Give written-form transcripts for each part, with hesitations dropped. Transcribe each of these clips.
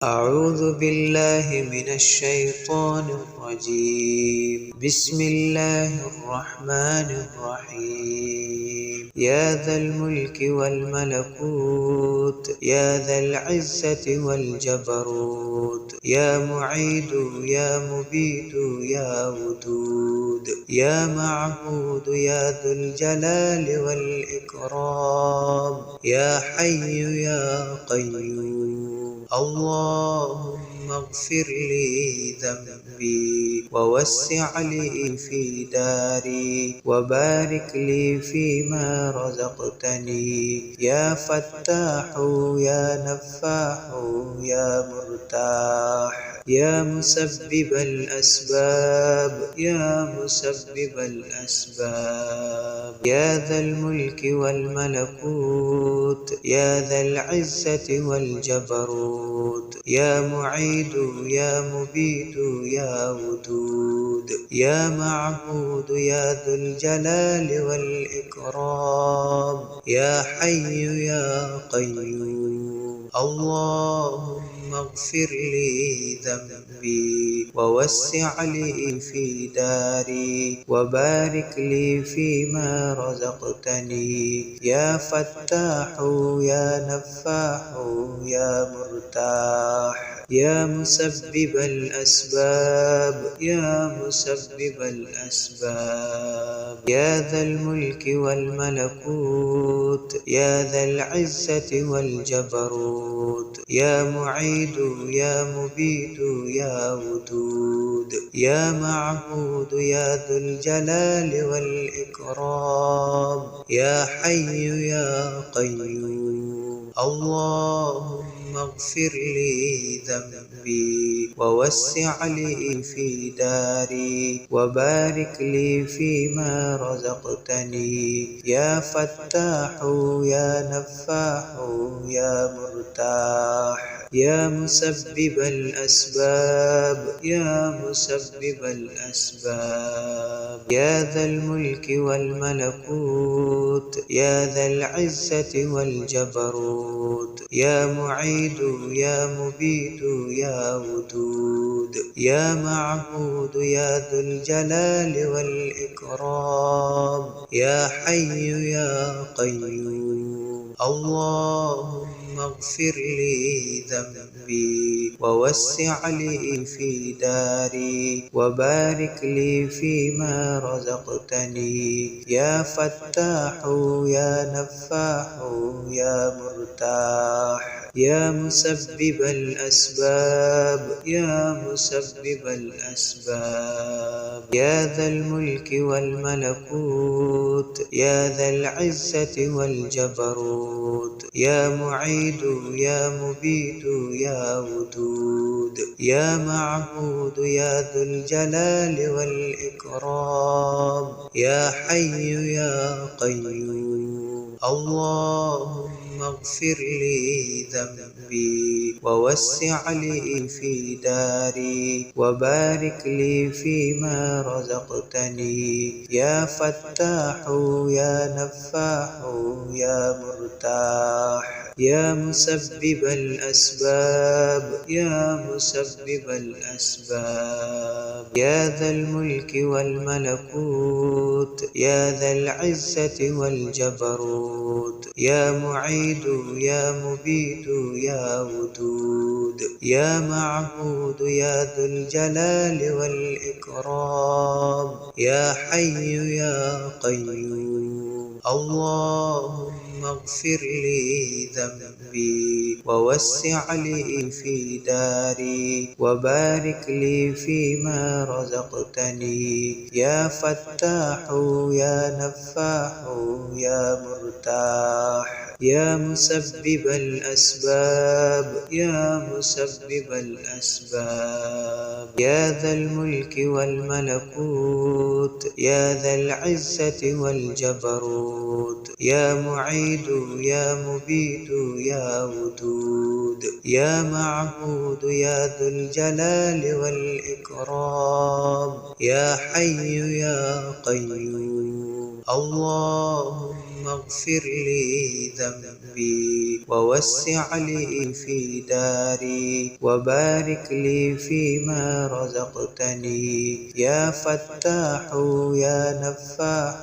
أعوذ بالله من الشيطان الرجيم. بسم الله الرحمن الرحيم. يا ذا الملك والملكوت، يا ذا العزة والجبروت، يا معيد يا مبيد يا ودود، يا معبود يا ذو الجلال والإكرام، يا حي يا قيوم. اللهم اغفر لي ذنبي ووسع لي في داري وبارك لي فيما رزقتني، يا فتاح يا نفاح يا مرتاح، يا مسبب الأسباب يا مسبب الأسباب. يا ذا الملك والملكوت، يا ذا العزة والجبروت، يا معيد يا مبيد يا ودود، يا معبود يا ذو الجلال والإكرام، يا حي يا قيوم. اللهم اغفر لي ذنبي ووسع لي في داري وبارك لي فيما رزقتني، يا فتاح يا نفاح يا مرتاح، يا مسبب الأسباب يا مسبب الأسباب. يا ذا الملك والملكوت، يا ذا العزة والجبروت، يا معيد يا مبيد يا ودود، يا معبود يا ذو الجلال والإكرام، يا حي يا قيوم. اللهم اغفر لي ذنبي ووسع لي في داري وبارك لي فيما رزقتني، يا فتاح يا نفاح يا مرتاح، يا مسبب الأسباب يا مسبب الأسباب. يا ذا الملك والملكوت، يا ذا العزة والجبروت، يا معيد يا مبيد يا ودود، يا معبود يا ذو الجلال والإكرام، يا حي يا قيوم. اللهم اغفر لي ذنبي ووسع لي في داري وبارك لي فيما رزقتني، يا فتاح يا نفاح يا مرتاح، يا مسبب الأسباب يا مسبب الأسباب. يا ذا الملك والملكوت، يا ذا العزة والجبروت، يا معيد يا مبيد يا ودود، يا معبود يا ذو الجلال والإكرام، يا حي يا قيوم. اللهم اغفر لي ذنبي ووسع لي في داري وبارك لي فيما رزقتني، يا فتاح يا نفاح يا مرتاح، يا مسبب الأسباب يا مسبب الأسباب. يا ذا الملك والملكوت، يا ذا العزة والجبروت، يا معيد يا مبيد يا ودود، يا معبود يا ذو الجلال والإكرام، يا حي يا قيوم. اللهم اغفر لي ذنبي ووسع لي في داري وبارك لي فيما رزقتني، يا فتاح يا نفاح يا مرتاح، يا مسبب الأسباب يا مسبب الأسباب. يا ذا الملك والملكوت، يا ذا العزة والجبروت، يا معيد يا مبيد يا ودود، يا معبود يا ذو الجلال والإكرام، يا حي يا قيوم. اللهم اغفر لي ذنبي ووسع لي في داري وبارك لي فيما رزقتني يا فتاح يا نفاح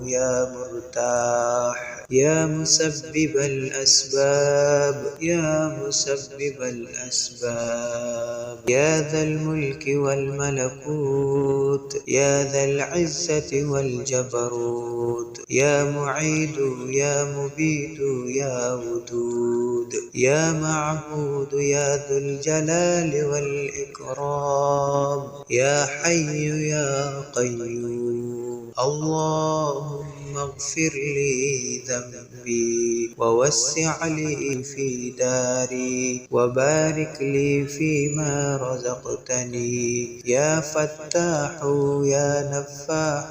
يا مرتاح يا مسبب الأسباب يا مسبب الأسباب يا ذا الملك والملكوت يا ذا العزة والجبروت يا معيد يا مبيد يا ودود يا معبود يا ذو الجلال والإكرام يا حي يا قيوم اللهم اغفر لي ذنبي ووسع لي في داري وبارك لي فيما رزقتني يا فتاح يا نفاح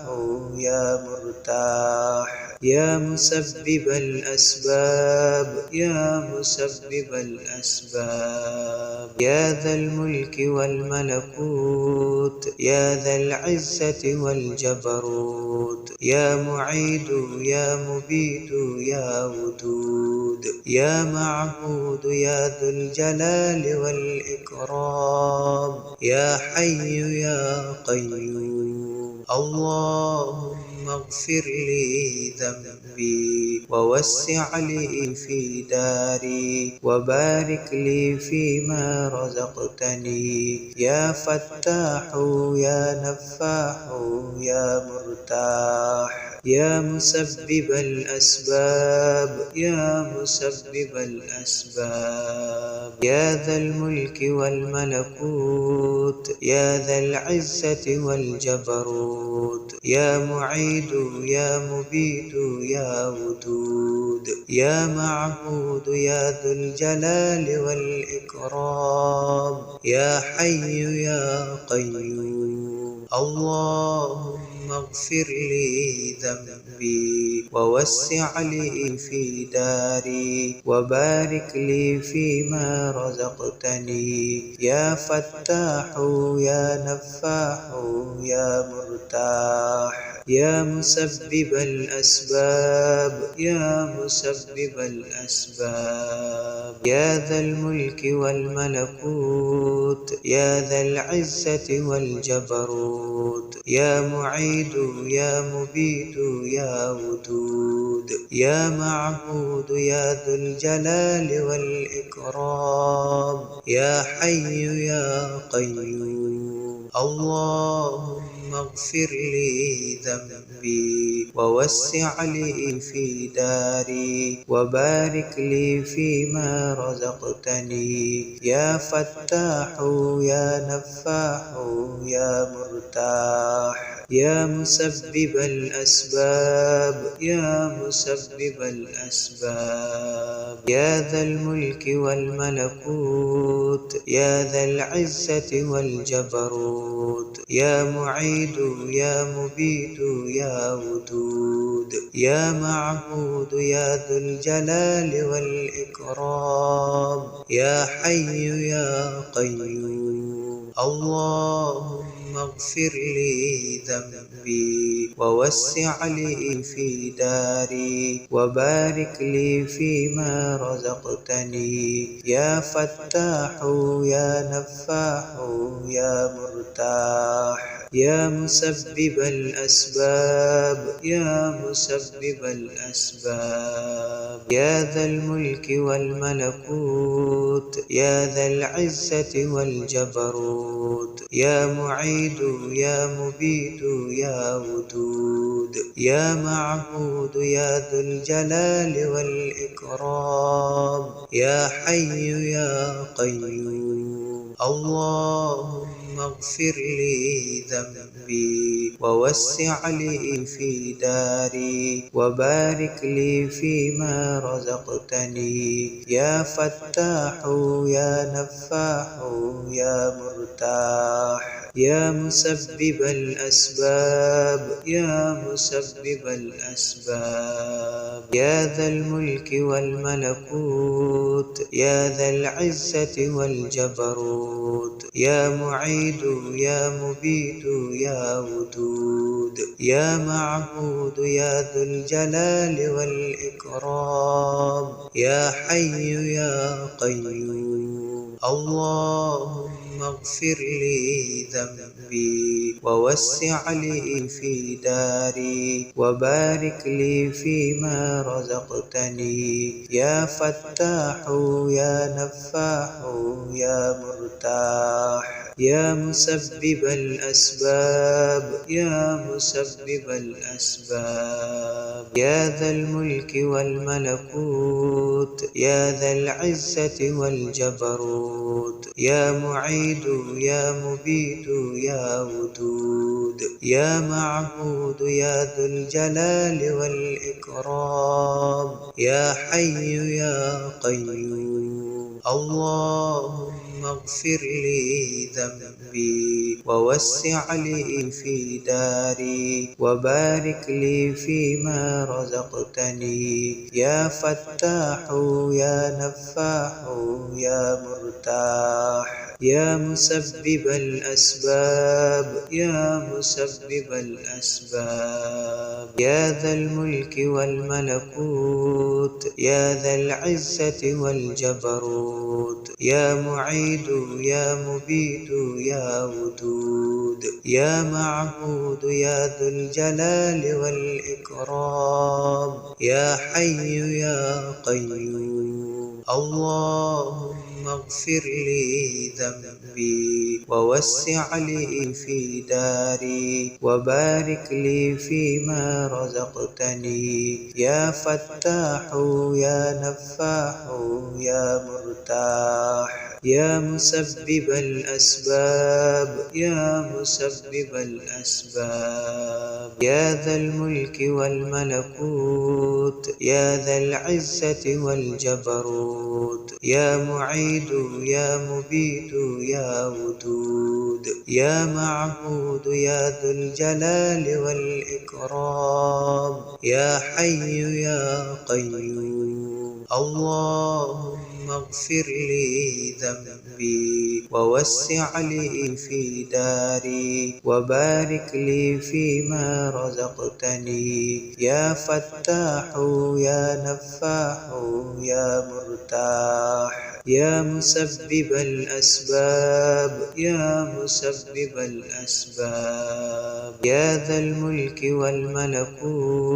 يا مرتاح يا مسبب الأسباب يا مسبب الأسباب يا ذا الملك والملكوت يا ذا العزة والجبروت يا معيد يا مبيد يا ودود يا معبود يا ذو الجلال والإكرام يا حي يا قيوم اللهم اغفر لي ذنبي ووسع لي في داري وبارك لي فيما رزقتني يا فتاح يا نفاح يا مرتاح يا مسبب الأسباب يا مسبب الأسباب يا ذا الملك والملكوت يا ذا العزة والجبروت يا معيد يا مبيد يا ودود يا معبود يا ذو الجلال والإكرام يا حي يا قيوم اللهم اغفر لي ذنبي ووسع لي في داري وبارك لي فيما رزقتني يا فتاح يا نفاح يا مرتاح يا مسبب الأسباب يا مسبب الأسباب يا ذا الملك والملكوت يا ذا العزة والجبروت يا معيد يا مبيد يا ودود يا معبود يا ذو الجلال والإكرام يا حي يا قيوم اللهم اغفر لي ذنبي ووسع لي في داري وبارك لي فيما رزقتني يا فتاح يا نفاح يا مرتاح يا مسبب الأسباب يا مسبب الأسباب يا ذا الملك والملكوت يا ذا العزة والجبروت يا معيد يا مبيد يا ودود يا معبود يا ذو الجلال والإكرام يا حي يا قيوم اللهم اغفر لي ذنبي ووسع لي في داري وبارك لي فيما رزقتني يا فتاح يا نفاح يا مرتاح يا مسبب الأسباب يا مسبب الأسباب يا ذا الملك والملكوت يا ذا العزة والجبروت يا معيد يا مبيد يا ودود يا معبود يا ذو الجلال والإكرام يا حي يا قيوم اللهم اغفر لي ذنبي ووسع لي في داري وبارك لي فيما رزقتني يا فتاح يا نفاح يا مرتاح يا مسبب الأسباب يا مسبب الأسباب يا ذا الملك والملكوت يا ذا العزة والجبروت يا معين معيد يا مبيد يا ودود يا معبود يا ذو الجلال والإكرام يا حي يا قيوم اللهم اغفر لي ذنبي ووسع لي في داري وبارك لي فيما رزقتني يا فتاح يا نفاح يا مرتاح يا مسبب الأسباب يا مسبب الأسباب يا ذا الملك والملكوت يا ذا العزة والجبروت يا معيد يا مبيد يا ودود يا معبود يا ذو الجلال والإكرام يا حي يا قيوم اللهم اغفر لي ذنبي ووسع لي في داري وبارك لي فيما رزقتني يا فتاح يا نفاح يا مرتاح يا مسبب الأسباب يا مسبب الأسباب يا ذا الملك والملكوت يا ذا العزة والجبروت يا معيد يا مبيد يا ودود يا معبود يا ذو الجلال والإكرام يا حي يا قيوم اللهم اغفر لي ذنبي ووسع لي في داري وبارك لي فيما رزقتني يا فتاح يا نفاح يا مرتاح يا مسبب الأسباب يا مسبب الأسباب يا ذا الملك والملكوت يا ذا العزة والجبروت يا معيد يا مبيد يا ودود يا معبود يا ذو الجلال والإكرام يا حي يا قيوم اللهم اغفر لي ذنبي ووسع لي في داري وبارك لي فيما رزقتني يا فتاح يا نفاح يا مرتاح يا مسبب الأسباب يا مسبب الأسباب يا ذا الملك والملكوت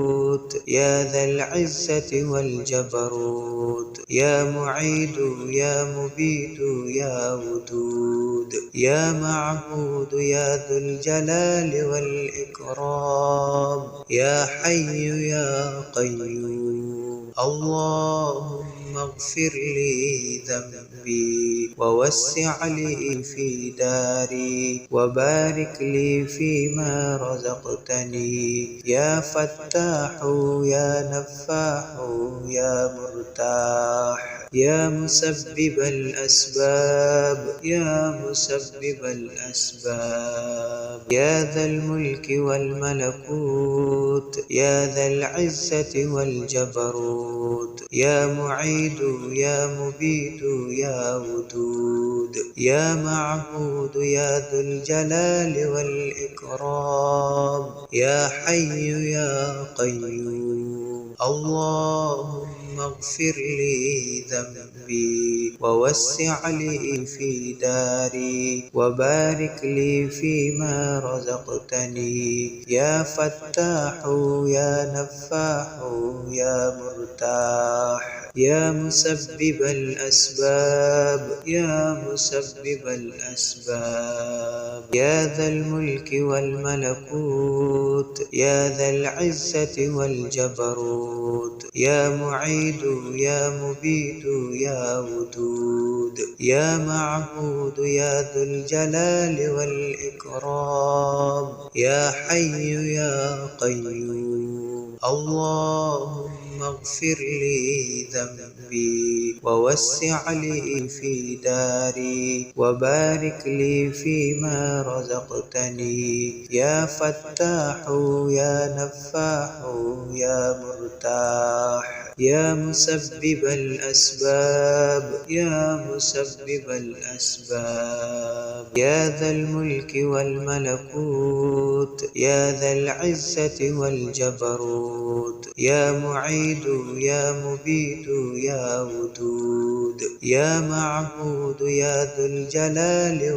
يا ذا العزة والجبروت يا معيد يا مبيد يا ودود يا معبود يا ذو الجلال والإكرام يا حي يا قيوم اللهم اغفر لي ذنبي ووسع لي في داري وبارك لي فيما رزقتني يا فتاح يا نفاح يا مرتاح يا مسبب الأسباب يا مسبب الأسباب يا ذا الملك والملكوت يا ذا العزة والجبروت يا معيد يا مبيد يا ودود يا معبود يا ذو الجلال والإكرام يا حي يا قيوم اللهم اغفر لي ذنبي ووسع لي في داري وبارك لي فيما رزقتني يا فتاح يا نفاح يا مرتاح يا مسبب الأسباب يا مسبب الأسباب يا ذا الملك والملكوت يا ذا العزة والجبروت يا معيد يا مبيد يا ودود يا معبود يا ذو الجلال والإكرام يا حي يا قيوم اللهم اغفر لي ذنبي ووسع لي في داري وبارك لي فيما رزقتني يا فتاح يا نفاح يا مرتاح يا مسبب الأسباب يا مسبب الأسباب يا ذا الملك والملكوت يا ذا العزة والجبروت يا معيد يا مبيد يا ودود يا معبود يا ذو الجلال